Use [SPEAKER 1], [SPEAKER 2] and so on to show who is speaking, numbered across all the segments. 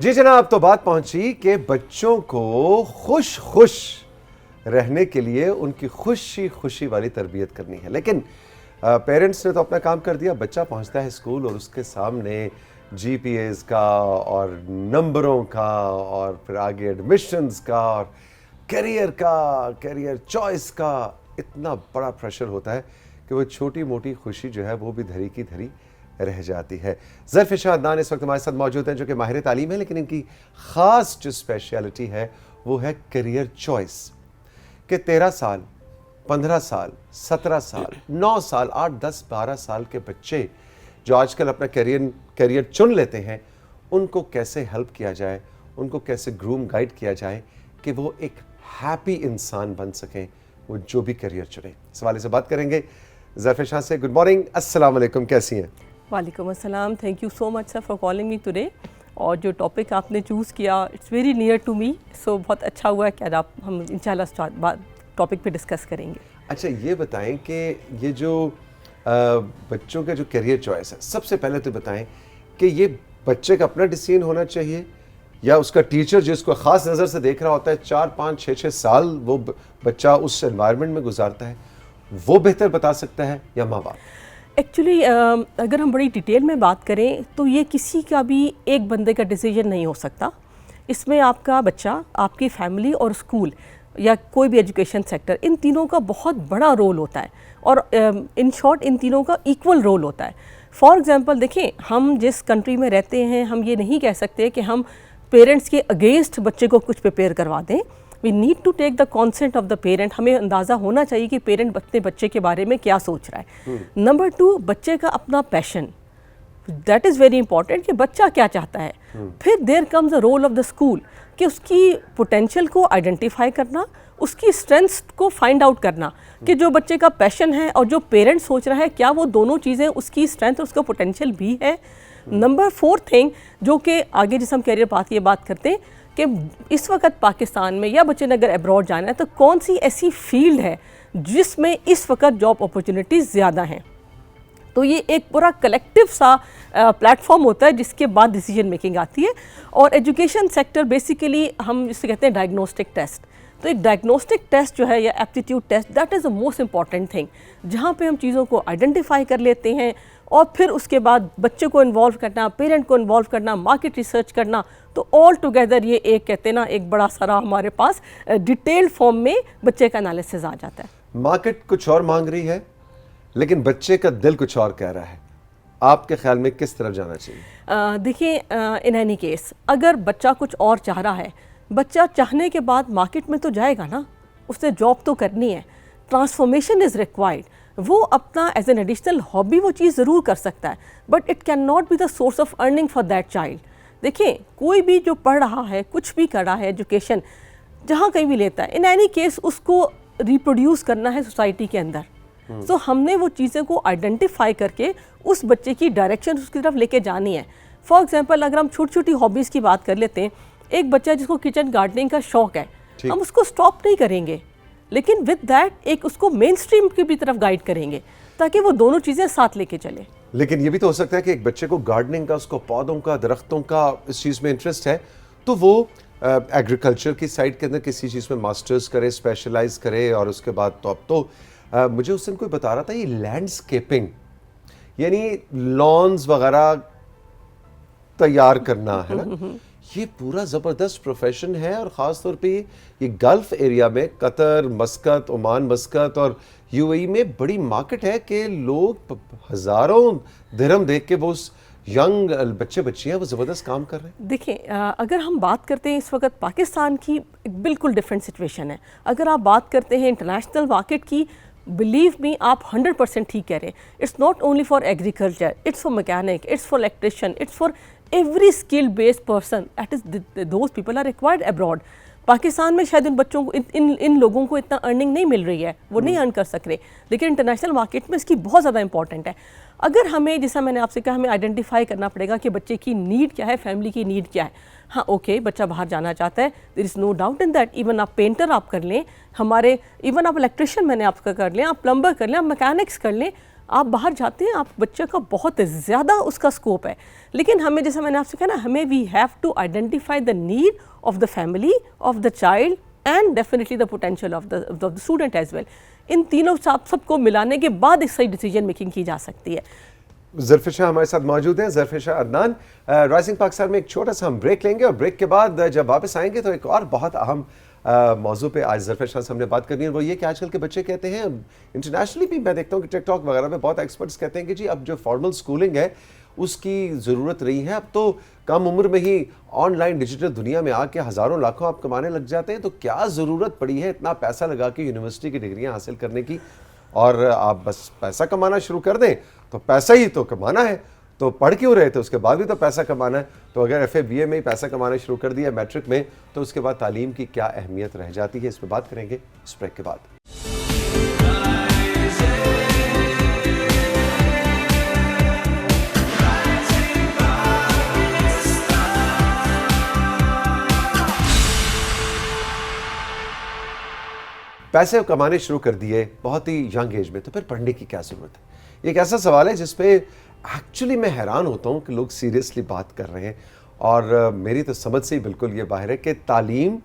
[SPEAKER 1] जी जनाब, तो बात पहुंची कि बच्चों को खुश खुश रहने के लिए उनकी खुशी खुशी वाली तरबियत करनी है। लेकिन पेरेंट्स ने तो अपना काम कर दिया। बच्चा पहुंचता है स्कूल और उसके सामने जीपीएस का और नंबरों का और फिर आगे एडमिशन्स का और करियर चॉइस का इतना बड़ा प्रेशर होता है कि वो छोटी मोटी खुशी जो है वो भी धरी की धरी रह जाती है। ज़रफ़िशा अदनान इस वक्त हमारे साथ मौजूद हैं, जो कि माहिर तालीम है, लेकिन इनकी ख़ास जो स्पेशलिटी है वो है करियर चॉइस। कि 13 साल, 15 साल, 17 साल, 9 साल, 8, 10, 12 साल के बच्चे जो आजकल अपना करियर चुन लेते हैं, उनको कैसे हेल्प किया जाए, उनको कैसे ग्रूम गाइड किया जाए कि वो एक हैप्पी इंसान बन सकें, वो जो भी करियर चुने। इस हवाले से बात करेंगे ज़रफ़िशा से। गुड मॉर्निंग, अस्सलाम वालेकुम, कैसी हैं?
[SPEAKER 2] वालेकुम अस्सलाम, thank you so much sir for calling me today. और जो टॉपिक आपने चूज़ किया it's very near to me, so बहुत अच्छा हुआ कि आज हम इंशाल्लाह टॉपिक पे डिस्कस करेंगे।
[SPEAKER 1] अच्छा, ये बताएं कि ये जो बच्चों का जो करियर चॉइस है, सबसे पहले तो बताएं कि ये बच्चे का अपना डिसीजन होना चाहिए या उसका टीचर जिसको ख़ास नज़र से देख रहा होता है, 4, 5, 6 साल वो बच्चा उस एनवायरनमेंट में गुजारता है, वो बेहतर बता सकता है या माँ बाप?
[SPEAKER 2] एक्चुअली अगर हम बड़ी डिटेल में बात करें तो ये किसी का भी एक बंदे का डिसीजन नहीं हो सकता। इसमें आपका बच्चा, आपकी फैमिली और स्कूल या कोई भी एजुकेशन सेक्टर, इन तीनों का बहुत बड़ा रोल होता है और इन शॉर्ट इन तीनों का इक्वल रोल होता है। फॉर एग्जांपल देखें, हम जिस कंट्री में रहते हैं, हम ये नहीं कह सकते कि हम पेरेंट्स के अगेंस्ट बच्चे को कुछ प्रिपेयर करवा दें। We need to take the consent of the parent. हमें अंदाज़ा होना चाहिए कि पेरेंट अपने बच्चे के बारे में क्या सोच रहा है। नंबर 2, बच्चे का अपना passion, that is very important कि बच्चा क्या चाहता है। फिर there comes the role of the school कि उसकी पोटेंशियल को आइडेंटिफाई करना, उसकी स्ट्रेंथ्स को फाइंड आउट करना कि जो बच्चे का पैशन है और जो पेरेंट सोच रहा है, क्या वो दोनों चीज़ें उसकी स्ट्रेंथ और उसका पोटेंशियल भी है। नंबर 4 थिंग, जो कि आगे जिस हम कैरियर पाथ की बात करते हैं कि इस वक्त पाकिस्तान में या बच्चे ने अगर अब्रॉड जाना है तो कौन सी ऐसी फील्ड है जिसमें इस वक्त जॉब अपॉर्चुनिटीज़ ज़्यादा हैं। तो ये एक पूरा कलेक्टिव सा प्लेटफॉर्म होता है जिसके बाद डिसीजन मेकिंग आती है। और एजुकेशन सेक्टर बेसिकली हम जिसे कहते हैं डायग्नोस्टिक टेस्ट। तो एक डायग्नोस्टिक टेस्ट जो है या aptitude test, that is the most important thing, जहाँ पे हम चीज़ों को आइडेंटिफाई कर लेते हैं और फिर उसके बाद बच्चे को इन्वॉल्व करना, पेरेंट को इन्वॉल्व करना, मार्केट रिसर्च करना, तो ऑल टुगेदर ये एक कहते हैं ना, एक बड़ा सारा हमारे पास डिटेल्ड फॉर्म में बच्चे का एनालिसिस आ जाता है।
[SPEAKER 1] मार्केट कुछ और मांग रही है लेकिन बच्चे का दिल कुछ और कह रहा है, आपके ख्याल में किस तरफ जाना चाहिए?
[SPEAKER 2] देखिए, इन एनी केस अगर बच्चा कुछ और चाह रहा है, बच्चा चाहने के बाद मार्केट में तो जाएगा ना, उसने जॉब तो करनी है, ट्रांसफॉर्मेशन इज़ रिक्वायर्ड। वो अपना एज एन एडिशनल हॉबी वो चीज़ ज़रूर कर सकता है, but it can not be the source of earning for that child. देखिए, कोई भी जो पढ़ रहा है, कुछ भी कर रहा है, एजुकेशन जहाँ कहीं भी लेता है, इन एनी केस उसको रिप्रोड्यूस करना है सोसाइटी के अंदर। तो हमने वो चीज़ें को आइडेंटिफाई करके उस बच्चे की डायरेक्शन उसकी तरफ लेके जानी है। फॉर एग्जांपल, अगर हम छोटी छोटी हॉबीज़ की बात कर लेते हैं, एक बच्चा जिसको किचन गार्डनिंग का शौक है, हम उसको स्टॉप नहीं करेंगे, लेकिन विद दैट एक उसको मेन स्ट्रीम की भी तरफ गाइड करेंगे ताकि वो दोनों चीज़ें साथ लेके चले।
[SPEAKER 1] लेकिन ये भी तो हो सकता है कि एक बच्चे को गार्डनिंग का, उसको पौधों का, दरख्तों का इस चीज़ में इंटरेस्ट है, तो वो एग्रीकल्चर की साइड के अंदर किसी चीज़ में मास्टर्स करे, स्पेशलाइज करे, और उसके बाद तो अब तो मुझे उस दिन कोई बता रहा था ये लैंडस्केपिंग यानी लॉन्स वगैरह तैयार करना है ना, ये पूरा ज़बरदस्त प्रोफेशन है। और ख़ास तौर पे ये गल्फ़ एरिया में, कतर, मस्कत, ओमान मस्कत और यूएई में बड़ी मार्केट है कि लोग हज़ारों दिरहम देख के वो उस यंग बच्चे बच्चियाँ वो ज़बरदस्त काम कर रहे हैं।
[SPEAKER 2] देखिए, अगर हम बात करते हैं इस वक्त पाकिस्तान की, बिल्कुल डिफरेंट सिचुएशन है। अगर आप बात करते हैं इंटरनेशनल मार्केट की, बिलीव मी, आप 100% ठीक कह रहे हैं। It's not only for agriculture, it's for mechanic, it's for electrician, it's for every skill based person, that is those people are required abroad. Pakistan में शायद इन बच्चों को, इन लोगों को इतना अर्निंग नहीं मिल रही है, वो नहीं अर्न कर सक रहे, लेकिन इंटरनेशनल मार्केट में इसकी बहुत ज़्यादा इंपॉर्टेंट है। अगर हमें, जैसा मैंने आपसे कहा, हमें आइडेंटिफाई करना पड़ेगा कि बच्चे की नीड क्या है, फैमिली की नीड क्या है। हाँ, ओके, बच्चा बाहर जाना चाहता है, there is no doubt in that. Even आप पेंटर आप कर लें, हमारे इवन आप इलेक्ट्रिशियन मैंने आपका कर लें, आप प्लम्बर कर लें, आप मैकेनिक्स कर लें, आप बाहर जाते हैं, आप बच्चे का बहुत ज़्यादा उसका स्कोप है, लेकिन हमें, जैसा मैंने आपसे कहा ना, हमें we have to identify the need of the family, of the child and definitely the potential of the student as well. इन तीनों सबको मिलाने के बाद एक सही डिसीजन मेकिंग की जा सकती है।
[SPEAKER 1] ज़रफ़िर शाह हमारे साथ मौजूद हैं, ज़रफ़िर शाह अदनान। राइजिंग पाकिस्तान में एक छोटा सा हम ब्रेक लेंगे और ब्रेक के बाद जब वापस आएंगे तो एक और बहुत अहम मौजू पे आज ज़रफ़िर शाह से हमने बात करनी है। वो ये कि आजकल के बच्चे कहते हैं, इंटरनेशनली भी मैं देखता हूँ कि टिकटॉक वगैरह में बहुत एक्सपर्ट्स कहते हैं कि जी अब जो फॉर्मल स्कूलिंग है उसकी ज़रूरत नहीं है, अब तो कम उम्र में ही ऑनलाइन डिजिटल दुनिया में आके हज़ारों लाखों आप कमाने लग जाते हैं, तो क्या ज़रूरत पड़ी है इतना पैसा लगा के यूनिवर्सिटी की डिग्रियाँ हासिल करने की? और आप बस पैसा कमाना शुरू कर दें तो पैसा ही तो कमाना है, तो पढ़ क्यों रहे थे, उसके बाद भी तो पैसा कमाना है। तो अगर FA BA में ही पैसा कमाना शुरू कर दिया, मैट्रिक में, तो उसके बाद तालीम की क्या अहमियत रह जाती है, इस पर बात करेंगे इस ब्रेक के बाद। पैसे कमाने शुरू कर दिए बहुत ही यंग एज में, तो फिर पढ़ने की क्या ज़रूरत है? ये एक ऐसा सवाल है जिस पे एक्चुअली मैं हैरान होता हूँ कि लोग सीरियसली बात कर रहे हैं, और मेरी तो समझ से ही बिल्कुल ये बाहर है कि तालीम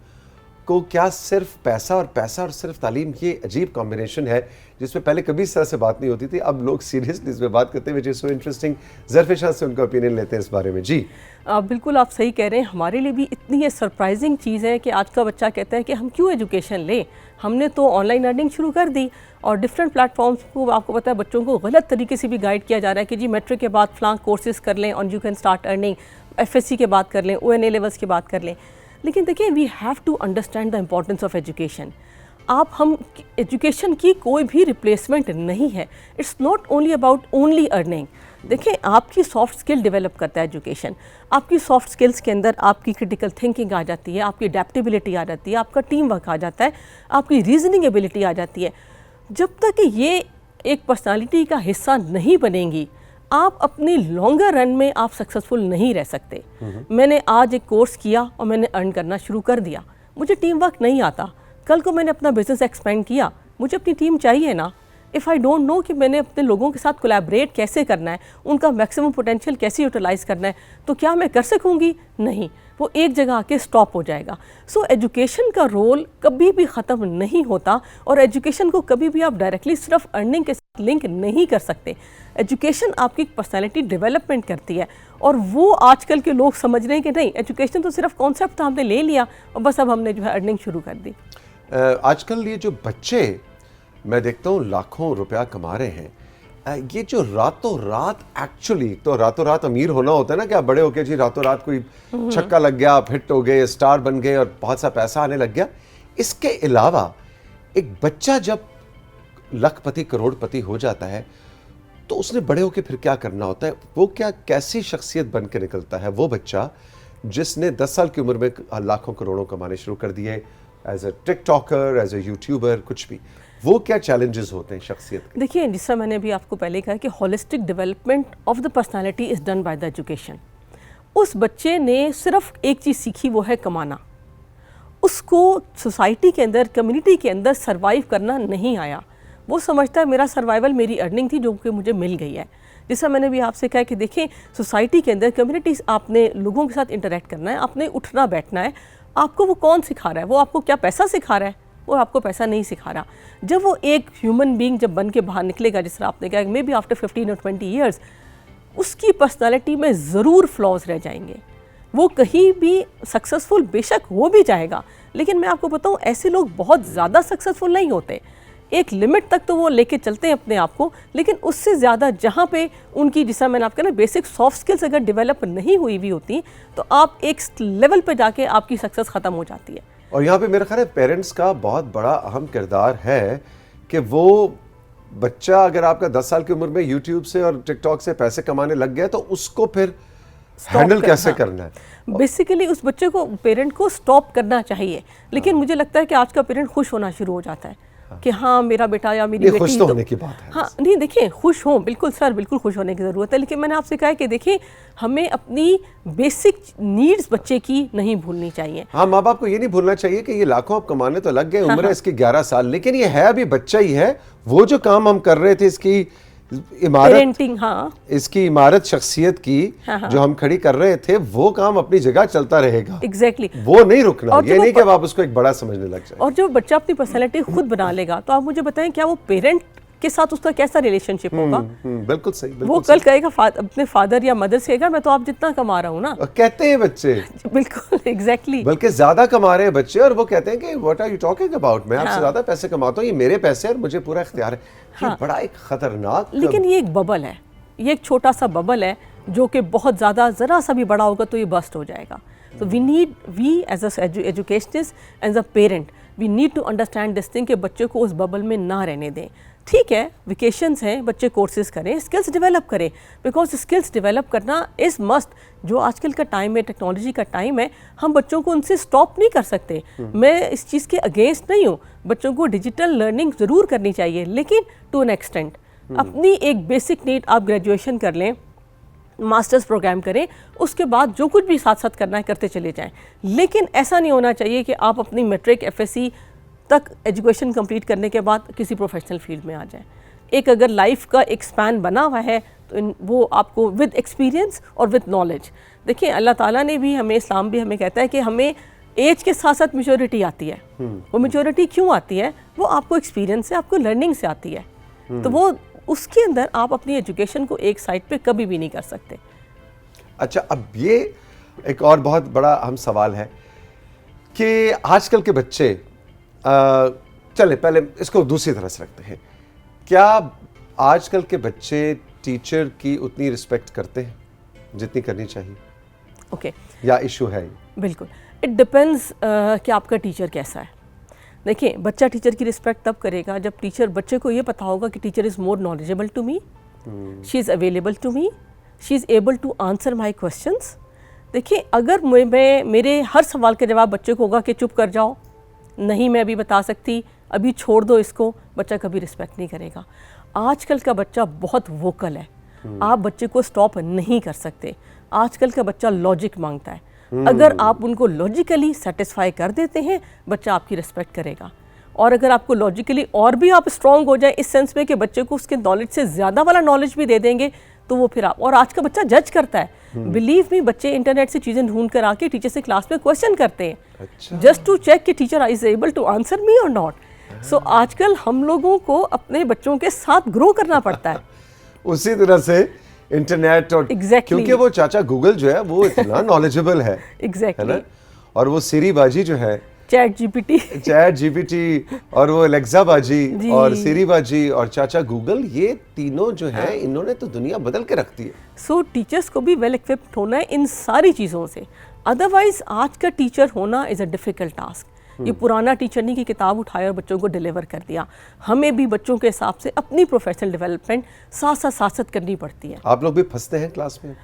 [SPEAKER 1] को क्या सिर्फ पैसा और सिर्फ तालीम, ये अजीब कॉम्बिनेशन है जिसमें पहले कभी इस तरह से बात नहीं होती थी, अब लोग सीरियसली इस पर बात करते हैं, which is so interesting. Zarfir Shah से उनका ओपिनियन लेते हैं इस बारे में। जी
[SPEAKER 2] बिल्कुल आप सही कह रहे हैं। हमारे लिए भी इतनी ये सरप्राइजिंग चीज़ है कि आज का बच्चा कहता है कि हम क्यों एजुकेशन लें, हमने तो ऑनलाइन अर्निंग शुरू कर दी, और डिफरेंट प्लेटफॉर्म्स को आपको पता है बच्चों को गलत तरीके से भी गाइड किया जा रहा है कि जी मैट्रिक के बाद फ्लां कोर्सेज कर लें और you can start earning, FSC के बाद कर लें, ONA लेवल्स के बाद कर लें। लेकिन देखिए, we have to understand the importance of education. हम एजुकेशन की कोई भी रिप्लेसमेंट नहीं है। It's not only about only earning. देखिए, आपकी सॉफ्ट स्किल डेवलप करता है एजुकेशन। आपकी सॉफ्ट स्किल्स के अंदर आपकी क्रिटिकल थिंकिंग आ जाती है, आपकी अडेप्टेबिलिटी आ जाती है, आपका टीम वर्क आ जाता है, आपकी रीजनिंग एबिलिटी आ जाती है। जब तक कि ये एक पर्सनालिटी का हिस्सा नहीं बनेंगी, आप अपनी लॉन्गर रन में आप सक्सेसफुल नहीं रह सकते। मैंने आज एक कोर्स किया और मैंने अर्न करना शुरू कर दिया, मुझे टीम वर्क नहीं आता। कल को मैंने अपना बिजनेस एक्सपेंड किया, मुझे अपनी टीम चाहिए ना। इफ़ आई डोंट नो कि मैंने अपने लोगों के साथ कोलैबोरेट कैसे करना है, उनका मैक्सिमम पोटेंशियल कैसे यूटिलाइज़ करना है, तो क्या मैं कर सकूंगी? नहीं, वो एक जगह आके स्टॉप हो जाएगा। सो एजुकेशन का रोल कभी भी ख़त्म नहीं होता, और एजुकेशन को कभी भी आप डायरेक्टली सिर्फ अर्निंग के साथ लिंक नहीं कर सकते। एजुकेशन आपकी पर्सनैलिटी डेवलपमेंट करती है, और वो आजकल के लोग समझ रहे हैं कि नहीं, एजुकेशन तो सिर्फ कॉन्सेप्ट था, हमने ले लिया और बस अब हमने जो है अर्निंग शुरू कर दी।
[SPEAKER 1] आजकल ये जो बच्चे मैं देखता हूँ लाखों रुपया कमा रहे हैं, ये जो रातों रात, एक्चुअली तो रातों रात अमीर होना होता है ना, कि आप बड़े होके जी रातों रात कोई छक्का लग गया, आप हिट हो गए, स्टार बन गए और बहुत सा पैसा आने लग गया। इसके अलावा एक बच्चा जब लखपति करोड़पति हो जाता है तो उसने बड़े होके फिर क्या करना होता है? वो क्या कैसी शख्सियत बन के निकलता है वो बच्चा जिसने 10 साल की उम्र में लाखों करोड़ों कमाने शुरू कर दिए, as a TikToker, as a YouTuber, कुछ भी? वो क्या चैलेंजेस होते हैं शख्सियत के?
[SPEAKER 2] देखिए, जिस तरह मैंने अभी आपको पहले कहा कि holistic development of the personality is done by the education. उस बच्चे ने सिर्फ एक चीज़ सीखी, वो है कमाना। उसको सोसाइटी के अंदर, कम्युनिटी के अंदर सर्वाइव करना नहीं आया। वो समझता है मेरा सर्वाइवल मेरी अर्निंग थी जो कि मुझे मिल गई है। जैसा मैंने भी आपसे कहा कि देखिए, सोसाइटी के अंदर, कम्युनिटीज़, आपने लोगों के साथ इंटरेक्ट करना है, आपने उठना बैठना है। आपको वो कौन सिखा रहा है? वो आपको क्या पैसा सिखा रहा है? वो आपको पैसा नहीं सिखा रहा। जब वो एक ह्यूमन बीइंग जब बन के बाहर निकलेगा, जिस तरह आपने कहा, मे बी आफ्टर 15 और 20 ईयर्स, उसकी पर्सनालिटी में ज़रूर फ्लॉज रह जाएंगे। वो कहीं भी सक्सेसफुल बेशक हो भी जाएगा, लेकिन मैं आपको बताऊं, ऐसे लोग बहुत ज़्यादा सक्सेसफुल नहीं होते। एक लिमिट तक तो वो लेके चलते हैं अपने आप को, लेकिन उससे ज़्यादा जहाँ पे उनकी, जिस मैंने आपका ना, बेसिक सॉफ्ट स्किल्स अगर डेवलप नहीं हुई भी होती, तो आप एक लेवल पे जाके आपकी सक्सेस ख़त्म हो जाती है।
[SPEAKER 1] और यहाँ पे मेरा ख्याल है पेरेंट्स का बहुत बड़ा अहम किरदार है कि वो बच्चा, अगर आपका 10 साल की उम्र में यूट्यूब से और टिकटॉक से पैसे कमाने लग गया, तो उसको फिर हैंडल कैसे करना है?
[SPEAKER 2] बेसिकली उस बच्चे को, पेरेंट को स्टॉप करना चाहिए। लेकिन मुझे लगता है कि आज का पेरेंट खुश होना शुरू हो जाता है कि हाँ, मेरा बेटा या मेरी बेटी,
[SPEAKER 1] खुश तो होने की बात है।
[SPEAKER 2] हाँ, नहीं, देखिए, खुश हो, बिल्कुल सर, बिल्कुल खुश होने की ज़रूरत है। लेकिन मैंने आपसे कहा कि देखिए, हमें अपनी बेसिक नीड्स बच्चे की नहीं भूलनी चाहिए।
[SPEAKER 1] हाँ, माँ बाप को ये नहीं भूलना चाहिए कि ये लाखों आप कमाने तो लग गए, उम्र है इसकी 11 साल, लेकिन ये है अभी बच्चा ही है। वो जो काम हम कर रहे थे, इसकी इमारत,
[SPEAKER 2] पेरेंटिंग, हाँ
[SPEAKER 1] इसकी इमारत शख्सियत की जो हम खड़ी कर रहे थे, वो काम अपनी जगह चलता रहेगा।
[SPEAKER 2] एग्जैक्टली
[SPEAKER 1] वो नहीं रुकना।
[SPEAKER 2] और
[SPEAKER 1] ये नहीं कि अब आप उसको एक बड़ा समझने लग जाए।
[SPEAKER 2] और जब बच्चा अपनी पर्सनैलिटी खुद बना लेगा तो आप मुझे बताएं क्या वो पेरेंट के साथ उसका कैसा रिलेशनशिप होगा?
[SPEAKER 1] बिल्कुल सही, बिल्कुल
[SPEAKER 2] वो कल कहेगा अपने फादर या मदर से कहेगा मैं तो आप जितना कमा रहा हूँ ना।
[SPEAKER 1] और कहते हैं बच्चे,
[SPEAKER 2] बिल्कुल एग्जैक्टली
[SPEAKER 1] बल्कि ज्यादा कमा रहे हैं बच्चे, और वो कहते हैं कि what are you talking about, मैं आपसे ज्यादा पैसे कमाता हूँ, ये मेरे पैसे और मुझे पूरा इख्तियार है। ये बड़ा एक खतरनाक,
[SPEAKER 2] लेकिन ये एक बबल है, ये एक छोटा सा बबल है जो कि बहुत ज़्यादा ज़रा सा भी बड़ा होगा तो ये बस्ट हो जाएगा। तो we as educationist, as a parent, we need to understand this thing कि बच्चे को उस बबल में ना रहने दें। ठीक है, वेकेशंस हैं, बच्चे कोर्सेज करें, स्किल्स डेवलप करें, बिकॉज स्किल्स डेवलप करना इज़ मस्ट। जो आजकल का टाइम है, टेक्नोलॉजी का टाइम है, हम बच्चों को उनसे स्टॉप नहीं कर सकते। मैं इस चीज़ के अगेंस्ट नहीं हूँ, बच्चों को डिजिटल लर्निंग ज़रूर करनी चाहिए, लेकिन टू एन एक्सटेंट। अपनी एक बेसिक नीड, आप ग्रेजुएशन कर लें, मास्टर्स प्रोग्राम करें, उसके बाद जो कुछ भी साथ साथ करना है करते चले जाएं। लेकिन ऐसा नहीं होना चाहिए कि आप अपनी मैट्रिक एफएससी तक एजुकेशन कंप्लीट करने के बाद किसी प्रोफेशनल फील्ड में आ जाएं। एक अगर लाइफ का एक स्पैन बना हुआ है तो वो आपको विद एक्सपीरियंस और विद नॉलेज, देखिए अल्लाह ताला ने भी हमें, इस्लाम भी हमें कहता है कि हमें एज के साथ साथ मैच्योरिटी आती है। वो मैच्योरिटी क्यों आती है? वो आपको एक्सपीरियंस से, आपको लर्निंग से आती है। तो वो उसके अंदर आप अपनी एजुकेशन को एक साइड पे कभी भी नहीं कर सकते।
[SPEAKER 1] अच्छा, अब ये एक और बहुत बड़ा अहम सवाल है कि आजकल के बच्चे, चले पहले इसको दूसरी तरह से रखते हैं, क्या आजकल के बच्चे टीचर की उतनी रिस्पेक्ट करते हैं जितनी करनी चाहिए?
[SPEAKER 2] ओके,
[SPEAKER 1] या इशू है?
[SPEAKER 2] बिल्कुल, इट डिपेंड्स कि आपका टीचर कैसा है। देखिए, बच्चा टीचर की रिस्पेक्ट तब करेगा जब टीचर, बच्चे को ये पता होगा कि teacher is more knowledgeable to me, she is available to me, she is able to answer my questions. देखिए, अगर मैं मेरे हर सवाल के जवाब बच्चे को होगा कि चुप कर जाओ, नहीं मैं अभी बता सकती, अभी छोड़ दो इसको, बच्चा कभी रिस्पेक्ट नहीं करेगा। आजकल का बच्चा बहुत वोकल है, आप बच्चे को स्टॉप नहीं कर सकते। आजकल का बच्चा लॉजिक मांगता है, अगर आप उनको लॉजिकली सेटिस्फाई कर देते हैं, बच्चा आपकी रिस्पेक्ट करेगा। और अगर आपको लॉजिकली और भी आप स्ट्रॉन्ग हो जाए इस सेंस में कि बच्चे को उसके नॉलेज से ज़्यादा वाला नॉलेज भी दे देंगे, तो वो फिर आप, और आज का बच्चा जज करता है, बिलीव मी, बच्चे इंटरनेट से चीज़ें ढूंढ कर आके टीचर से क्लास में क्वेश्चन करते हैं, जस्ट टू चेक कि teacher is able to answer me और नॉट। सो आजकल हम लोगों को अपने बच्चों के साथ ग्रो करना पड़ता है।
[SPEAKER 1] उसी तरह से इंटरनेट और क्योंकि वो चाचा गूगल जो है वो इतना नॉलेजेबल है, है ना, और वो सिरी बाजी जो है, चैट जीपीटी और वो एलेक्सा बाजी और सिरी बाजी और चाचा गूगल, ये तीनों जो है इन्होंने तो दुनिया बदल के रख दी है।
[SPEAKER 2] सो टीचर्स को भी वेल इक्विप्ड होना है इन सारी चीज़ों से, अदरवाइज आज का टीचर होना इज़ अ डिफ़िकल्ट टास्क। ये पुराना टीचर नहीं कि किताब उठाया और बच्चों को डिलीवर कर दिया, हमें भी बच्चों के हिसाब से अपनी प्रोफेशनल डेवलपमेंट साथ साथ करनी पड़ती है।
[SPEAKER 1] आप लोग भी फंसते हैं क्लास में?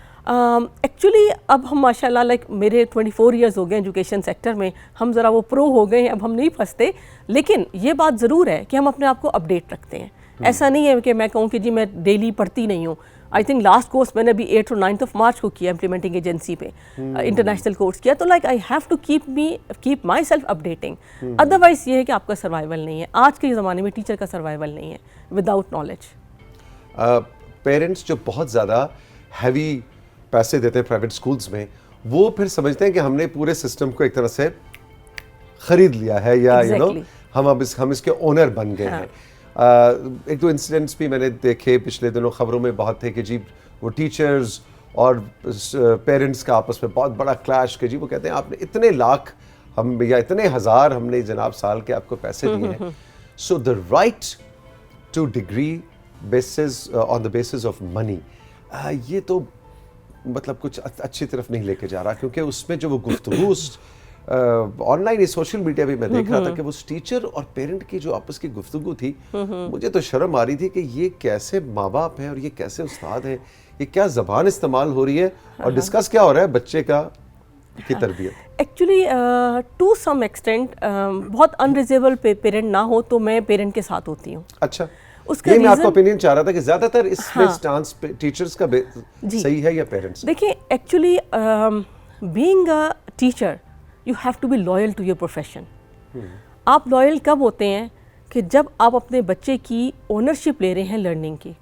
[SPEAKER 2] एक्चुअली अब हम माशाल्लाह, लाइक मेरे 24 इयर्स हो गए एजुकेशन सेक्टर में, हम ज़रा वो प्रो हो गए हैं, अब हम नहीं फंसते। लेकिन ये बात ज़रूर है कि हम अपने आप को अपडेट रखते हैं। ऐसा नहीं है कि मैं कहूँ कि जी मैं डेली पढ़ती नहीं हूँ। आई थिंक लास्ट कोर्स मैंने अभी 8 और 9 मार्च को किया, इम्प्लीमेंटिंग एजेंसी पे इंटरनेशनल कोर्स किया। तो like I have to keep myself updating, otherwise ये है कि आपका सर्वाइवल नहीं है। आज के ज़माने में टीचर का सर्वाइवल नहीं है विदाउट नॉलेज।
[SPEAKER 1] पेरेंट्स जो बहुत ज़्यादा हैवी पैसे देते हैं प्राइवेट स्कूल्स में, वो फिर समझते हैं कि हमने पूरे सिस्टम को एक तरह से खरीद लिया है, या यू नो हम इसके ओनर बन गए हैं। एक दो इंसिडेंट्स भी मैंने देखे पिछले दिनों, खबरों में बहुत थे कि जी वो टीचर्स और पेरेंट्स का आपस में बहुत बड़ा क्लैश, कि जी वो कहते हैं आपने इतने लाख हम या इतने हज़ार हमने जनाब साल के आपको पैसे दिए हैं, so the right two degree basis on the basis of money, ये तो मतलब कुछ अच्छी तरफ नहीं लेके जा रहा, क्योंकि उसमें जो वो गुफ्तगू ऑनलाइन सोशल मीडिया पे मैं देख रहा था कि वो टीचर और पेरेंट की जो आपस की गुफ्तगू थी, मुझे तो शर्म आ रही थी कि ये कैसे माँ बाप हैं और ये कैसे उस्ताद हैं, ये क्या ज़बान इस्तेमाल हो रही है और डिस्कस क्या हो रहा है बच्चे की तरबियत।
[SPEAKER 2] एक्चुअली टू सम एक्सटेंट बहुत अनरिजनेबल पेरेंट ना हो तो मैं पेरेंट के साथ होती हूँ।
[SPEAKER 1] अच्छा, ये मैं आपका ओपिनियन चाह रहा था कि ज्यादातर इसमें स्टांस टीचर्स का सही है या पेरेंट्स?
[SPEAKER 2] देखिए, actually being a teacher you have to be loyal to your profession. आप लॉयल कब होते हैं कि जब आप अपने बच्चे की ओनरशिप ले रहे हैं लर्निंग की।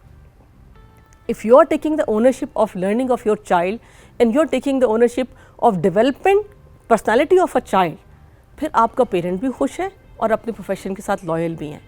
[SPEAKER 2] If you are taking the ownership of learning of your child and you are taking the ownership of development personality of a child, फिर आपका पेरेंट भी खुश है और अपने प्रोफेशन के साथ लॉयल भी हैं।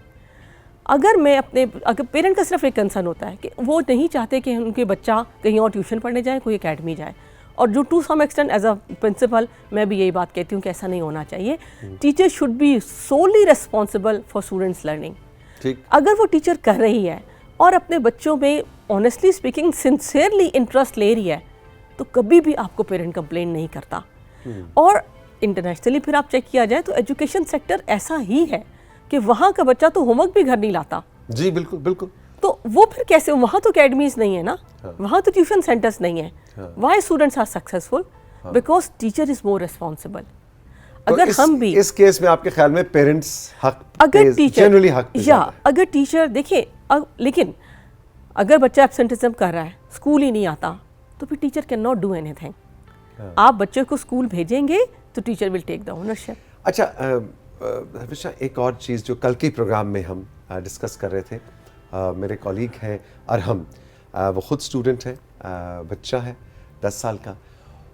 [SPEAKER 2] अगर पेरेंट का सिर्फ एक कंसर्न होता है कि वो नहीं चाहते कि उनके बच्चा कहीं और ट्यूशन पढ़ने जाए, कोई एकेडमी जाए, और जो to some extent as a principal मैं भी यही बात कहती हूँ कि ऐसा नहीं होना चाहिए। Teacher should be solely responsible for students learning. अगर वो टीचर कर रही है और अपने बच्चों में ऑनेस्टली स्पीकिंग सिंसियरली इंटरेस्ट ले रही है, तो कभी भी आपको पेरेंट कंप्लेंट नहीं करता। और इंटरनेशनली फिर आप चेक किया जाए तो एजुकेशन सेक्टर ऐसा ही है कि वहाँ का बच्चा तो होमवर्क भी घर नहीं लाता।
[SPEAKER 1] जी बिल्कुल बिल्कुल।
[SPEAKER 2] तो वो फिर कैसे, वहाँ तो अकेडमीज नहीं है ना, वहाँ तो ट्यूशन सेंटर्स नहीं है। Why students are successful? Because teacher is more responsible. अगर हम भी
[SPEAKER 1] इस केस में आपके ख्याल में पेरेंट्स हक,
[SPEAKER 2] अगर टीचर
[SPEAKER 1] जनरली हक
[SPEAKER 2] या अगर टीचर देखिए, लेकिन अगर बच्चा एब्सेंटिज्म कर रहा है, स्कूल ही नहीं आता, तो फिर teacher can not do anything. आप बच्चे को स्कूल भेजेंगे तो teacher will take the ownership.
[SPEAKER 1] अच्छा हमेशा एक और चीज़ जो कल के प्रोग्राम में हम डिस्कस कर रहे थे, मेरे कॉलीग हैं अरहम, वो खुद स्टूडेंट है, बच्चा है 10 साल का,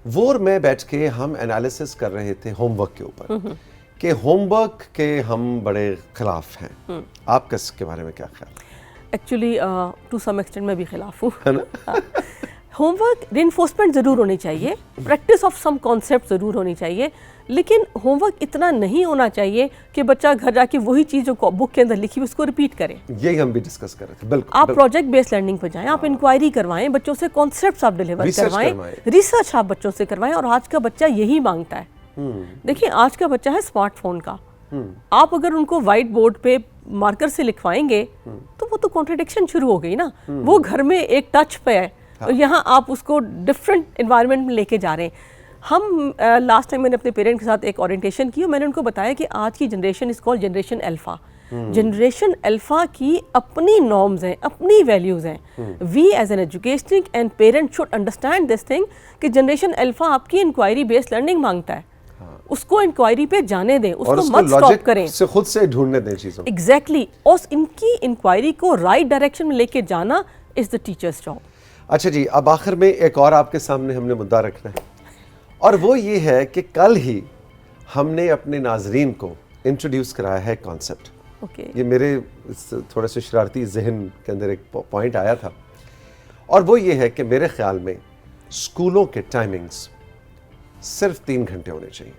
[SPEAKER 1] वो और मैं बैठ के हम एनालिसिस कर रहे थे होमवर्क के ऊपर कि होमवर्क के हम बड़े खिलाफ हैं। आपका इसके बारे में क्या ख्याल?
[SPEAKER 2] एक्चुअली टू सम एक्सटेंट मैं भी खिलाफ हूँ, है ना। होमवर्क रिइंफोर्समेंट ज़रूर होनी चाहिए, प्रैक्टिस ऑफ सम कॉन्सेप्ट ज़रूर होनी चाहिए, लेकिन होमवर्क इतना नहीं होना चाहिए कि बच्चा घर जाके वही चीज़ जो बुक के अंदर लिखी हुई उसको रिपीट करे।
[SPEAKER 1] यही हम भी डिस्कस कर रहे थे। बिल्कुल,
[SPEAKER 2] आप प्रोजेक्ट बेस्ड लर्निंग पर जाएं, आप इंक्वायरी करवाएं, बच्चों से कॉन्सेप्ट्स आप डिलीवर करवाएं, रिसर्च आप बच्चों से करवाएं, और आज का बच्चा यही मांगता है। देखिए आज का बच्चा है स्मार्टफोन का, आप अगर उनको व्हाइट बोर्ड पे मार्कर से लिखवाएंगे तो वो तो कॉन्ट्रडिक्शन शुरू हो गई ना। वो घर में एक टच पे है और यहाँ आप उसको डिफरेंट एनवायरनमेंट में लेके जा रहे हैं। हम लास्ट टाइम मैंने अपने पेरेंट के साथ एक ओरिएंटेशन की और मैंने उनको बताया कि आज की generation is called generation alpha. Generation alpha की अपनी नॉर्म्स हैं, अपनी वैल्यूज हैं। We as an educationist and parent should understand this thing कि जनरेशन अल्फा आपकी इंक्वायरी बेस्ड लर्निंग मांगता है। उसको इंक्वायरी पे जाने दें, उसको मत स्टॉप करें,
[SPEAKER 1] से खुद से ढूंढने दें चीजों।
[SPEAKER 2] एग्जैक्टली, और इनकी इंक्वायरी को राइट डायरेक्शन में लेके जाना इज द टीचर्स जॉब।
[SPEAKER 1] अच्छा जी, अब आखिर में एक और आपके सामने हमने मुद्दा रखना है, और वो ये है कि कल ही हमने अपने नाजरीन को इंट्रोड्यूस कराया है कॉन्सेप्ट। ये मेरे थोड़ा से शरारती जहन के अंदर एक पॉइंट आया था, और वो ये है कि मेरे ख्याल में स्कूलों के टाइमिंग्स सिर्फ 3 घंटे होने चाहिए।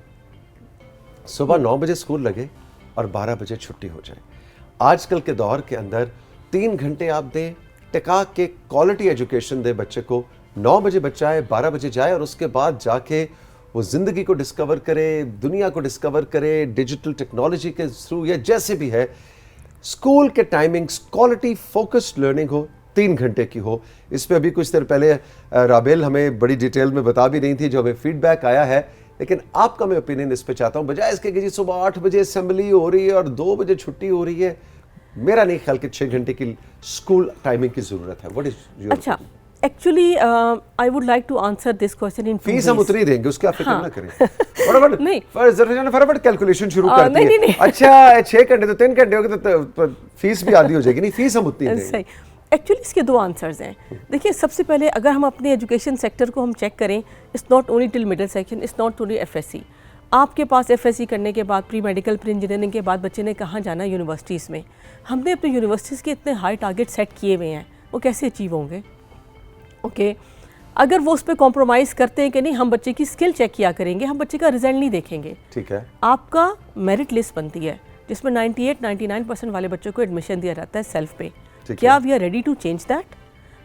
[SPEAKER 1] सुबह 9 बजे स्कूल लगे और 12 बजे छुट्टी हो जाए। आजकल के दौर के अंदर 3 घंटे आप दें, टिका के क्वालिटी एजुकेशन दे बच्चे को। 9 बजे बच्चा है, 12 बजे जाए और उसके बाद जाके वो ज़िंदगी को डिस्कवर करे, दुनिया को डिस्कवर करे, डिजिटल टेक्नोलॉजी के थ्रू या जैसे भी है। स्कूल के टाइमिंग्स क्वालिटी फोकस्ड लर्निंग हो, 3 घंटे की हो। इस पर अभी कुछ देर पहले राबेल हमें बड़ी डिटेल में बता भी रही थी, जो हमें फीडबैक आया है, लेकिन आपका मैं ओपिनियन इस पे चाहता हूँ। बजाय इसके कि जी सुबह 8 बजे असेंबली हो रही है और 2 बजे छुट्टी हो रही है, मेरा नहीं ख्याल कि 6 घंटे की स्कूल टाइमिंग की जरूरत है। What is your?
[SPEAKER 2] अच्छा, actually I would like to answer this question in
[SPEAKER 1] fees हम उतनी देंगे, उसकी आप फिक्र ना करें। फटाफट नहीं, फटाफट कैलकुलेशन शुरू करते हैं।
[SPEAKER 2] नहीं।
[SPEAKER 1] अच्छा 6 घंटे तो 3 घंटे हो गए तो फीस भी आधी हो जाएगी। नहीं, फीस हम उतनी देंगे।
[SPEAKER 2] सही। एक्चुअली इसके 2 आंसर्स हैं। देखिए सबसे पहले अगर हम अपने एजुकेशन सेक्टर को हम चेक करें, it's not only till middle section, it's not only FSc. आपके पास एफएससी करने के बाद, प्री मेडिकल, प्री इंजीनियरिंग के बाद बच्चे ने कहाँ जाना? यूनिवर्सिटीज़ में। हमने अपने यूनिवर्सिटीज़ के इतने हाई टारगेट सेट किए हुए हैं, वो कैसे अचीव होंगे? ओके, अगर वो उस पर कॉम्प्रोमाइज़ करते हैं कि नहीं हम बच्चे की स्किल चेक किया करेंगे, हम बच्चे का रिजल्ट नहीं देखेंगे।
[SPEAKER 1] ठीक है,
[SPEAKER 2] आपका मेरिट लिस्ट बनती है जिसमें 98-99% वाले बच्चों को एडमिशन दिया जाता है सेल्फ पे। क्या we are ready to change that?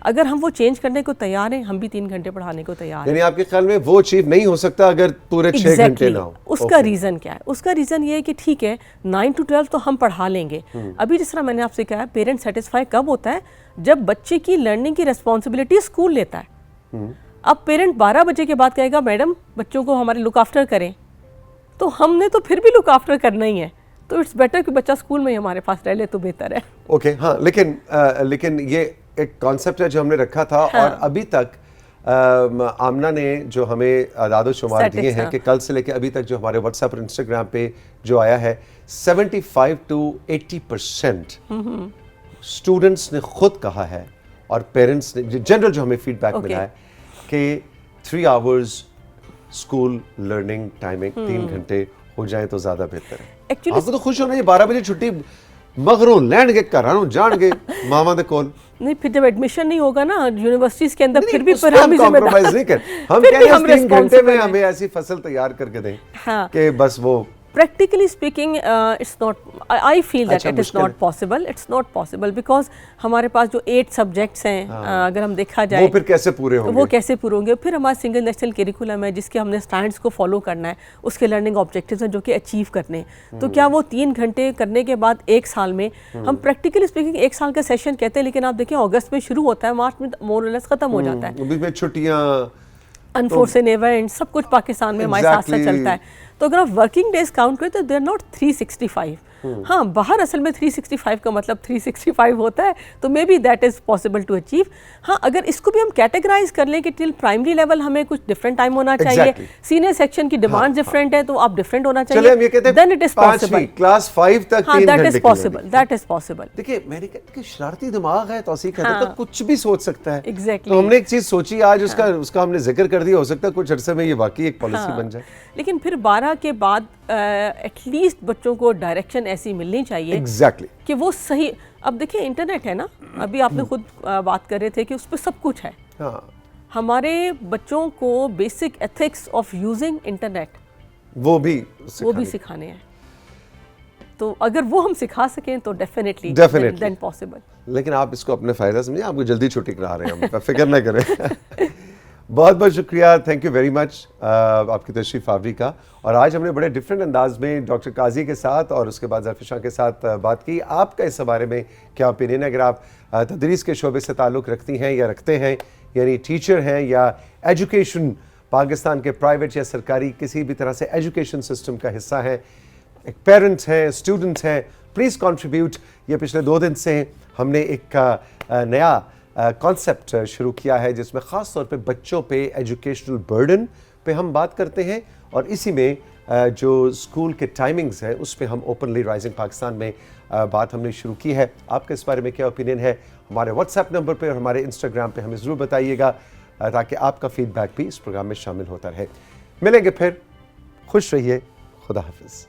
[SPEAKER 2] अगर हम वो चेंज करने को तैयार हैं, हम भी 3 घंटे पढ़ाने को तैयार हैं।
[SPEAKER 1] यानी आपके ख्याल में वो अचीव नहीं हो सकता अगर पूरे 6 घंटे ना हो?
[SPEAKER 2] उसका रीज़न क्या है? उसका रीज़न ये है कि ठीक है 9 to 12 तो हम पढ़ा लेंगे। अभी जिस तरह मैंने आपसे कहा, पेरेंट सेटिस्फाई कब होता है? जब बच्चे की लर्निंग की रिस्पॉन्सिबिलिटी स्कूल लेता है। अब पेरेंट 12 बजे के बाद कहेगा मैडम बच्चों को हमारे लुक आफ्टर करें, तो हमने तो फिर भी लुक आफ्टर करना ही है, तो इट्स बेटर कि बच्चा स्कूल में ही हमारे पास रह ले तो बेहतर है।
[SPEAKER 1] ओके, हाँ, लेकिन ये एक कॉन्सेप्ट है जो हमने रखा था। हाँ। और अभी तक आमना ने जो हमें आदाद शुमार दिए हैं कि कल से लेकर अभी तक जो हमारे व्हाट्सएप और इंस्टाग्राम पे जो आया है, 75 to 80% स्टूडेंट्स ने खुद कहा है और पेरेंट्स ने जनरल जो हमें फीडबैक
[SPEAKER 2] Okay.
[SPEAKER 1] मिला है कि 3 आवर्स स्कूल लर्निंग टाइमिंग 3 घंटे हो जाए तो ज़्यादा बेहतर है।
[SPEAKER 2] Actually-
[SPEAKER 1] आपको तो खुश होना है 12 बजे छुट्टी मगरों लैंड के घरानों जान के मामा दे कॉल
[SPEAKER 2] नहीं, फिर जब एडमिशन नहीं होगा ना यूनिवर्सिटीज के अंदर, फिर भी
[SPEAKER 1] उस पे
[SPEAKER 2] पर हम
[SPEAKER 1] हम कॉम्प्रोमाइज नहीं कर हम
[SPEAKER 2] फिर
[SPEAKER 1] कह
[SPEAKER 2] भी
[SPEAKER 1] रहे हैं
[SPEAKER 2] हम
[SPEAKER 1] 3 घंटे में
[SPEAKER 2] responsible हैं।
[SPEAKER 1] हमें ऐसी फसल तैयार करके दें
[SPEAKER 2] हाँ।
[SPEAKER 1] कि बस वो
[SPEAKER 2] practically speaking it's not I feel that
[SPEAKER 1] अच्छा,
[SPEAKER 2] it is
[SPEAKER 1] मुश्किल
[SPEAKER 2] not
[SPEAKER 1] है।
[SPEAKER 2] possible, it's not possible because हमारे पास जो 8 सब्जेक्ट्स हैं अगर हम देखा जाए
[SPEAKER 1] वो फिर कैसे पूरे होंगे
[SPEAKER 2] वो कैसे पूरे होंगे। फिर हमारा सिंगल नेशनल करिकुलम है जिसके हमने स्टैंडर्ड्स को फॉलो करना है, उसके लर्निंग ऑब्जेक्टिव्स हैं जो कि अचीव करने हैं। तो क्या वो 3 घंटे करने के बाद 1 साल में हम प्रैक्टिकली स्पीकिंग 1 साल का सेशन कहते हैं, लेकिन आप देखिए अगस्त में शुरू होता है, मार्च में मोर और लेस खत्म हो जाता है।
[SPEAKER 1] बीच में छुट्टियां
[SPEAKER 2] अनफोर्सेन इवेंट सब कुछ पाकिस्तान में हमारे साथ साथ
[SPEAKER 1] Exactly.
[SPEAKER 2] चलता है। तो अगर आप वर्किंग डेज काउंट करें तो दे आर नॉट 365। हाँ, बाहर असल में 365 का मतलब 365 होता है, तो maybe that is possible to achieve. हाँ, अगर इसको भी हम कैटेगराइज कर लें कि टिल प्राइमरी लेवल हमें कुछ डिफरेंट टाइम होना चाहिए,
[SPEAKER 1] Exactly.
[SPEAKER 2] सीनियर सेक्शन की डिमांड डिफरेंट है तो आप डिफरेंट होना
[SPEAKER 1] चले हम ये
[SPEAKER 2] चाहिए,
[SPEAKER 1] कहते हैं
[SPEAKER 2] देन इट इज पॉसिबल।
[SPEAKER 1] 5वीं क्लास 5 तक
[SPEAKER 2] हाँ,
[SPEAKER 1] 3
[SPEAKER 2] दैट
[SPEAKER 1] घंटे
[SPEAKER 2] इज
[SPEAKER 1] की
[SPEAKER 2] possible,
[SPEAKER 1] learning।
[SPEAKER 2] That is possible.
[SPEAKER 1] देखिए मेरे कहते कि शरारती दिमाग है तौसीक कहते
[SPEAKER 2] हाँ।
[SPEAKER 1] तो कुछ भी सोच सकता है।
[SPEAKER 2] Exactly.
[SPEAKER 1] तो हमने एक चीज सोची आज उसका हमने जिक्र कर दिया, हो सकता है कुछ अरसे में ये वाकई एक पॉलिसी बन जाए।
[SPEAKER 2] लेकिन फिर 12 के बाद एटलीस्ट बच्चों को डायरेक्शन ऐसी मिलनी चाहिए
[SPEAKER 1] एग्जैक्टली
[SPEAKER 2] कि वो सही। अब देखिए इंटरनेट है ना, अभी आपने खुद बात कर रहे थे कि उस पर सब कुछ है।
[SPEAKER 1] हाँ
[SPEAKER 2] हमारे बच्चों को basic ethics of using internet
[SPEAKER 1] वो भी
[SPEAKER 2] सिखाने हैं। तो अगर वो हम सिखा सकें तो डेफिनेटली
[SPEAKER 1] Definitely.
[SPEAKER 2] Then possible.
[SPEAKER 1] लेकिन आप इसको अपने फायदा समझिए, आपको जल्दी छुट्टी करा रहे हैं हम, फिक्र ना करें। बहुत बहुत शुक्रिया, थैंक यू वेरी मच आपकी तशरीफ आवरी का। और आज हमने बड़े डिफरेंट अंदाज में डॉक्टर काजी के साथ और उसके बाद ज़रफ़िशा के साथ बात की। आपका इस बारे में क्या ओपिनियन है? अगर आप तदरीस के शोबे से ताल्लुक़ रखती हैं या रखते हैं, यानी टीचर हैं या एजुकेशन पाकिस्तान के प्राइवेट या सरकारी किसी भी तरह से एजुकेशन सिस्टम का हिस्सा है, एक पेरेंट्स हैं, स्टूडेंट्स हैं, प्लीज़ कंट्रीब्यूट। ये पिछले 2 दिन से हमने एक नया कॉन्सेप्ट शुरू किया है जिसमें ख़ास तौर पे बच्चों पे एजुकेशनल बर्डन पे हम बात करते हैं, और इसी में जो स्कूल के टाइमिंग्स हैं उस पे हम ओपनली राइजिंग पाकिस्तान में बात हमने शुरू की है। आपका इस बारे में क्या ओपिनियन है? हमारे व्हाट्सएप नंबर पे और हमारे इंस्टाग्राम पे हमें ज़रूर बताइएगा ताकि आपका फीडबैक भी इस प्रोग्राम में शामिल होता रहे। मिलेंगे फिर, खुश रहिए, खुदा हाफिज़।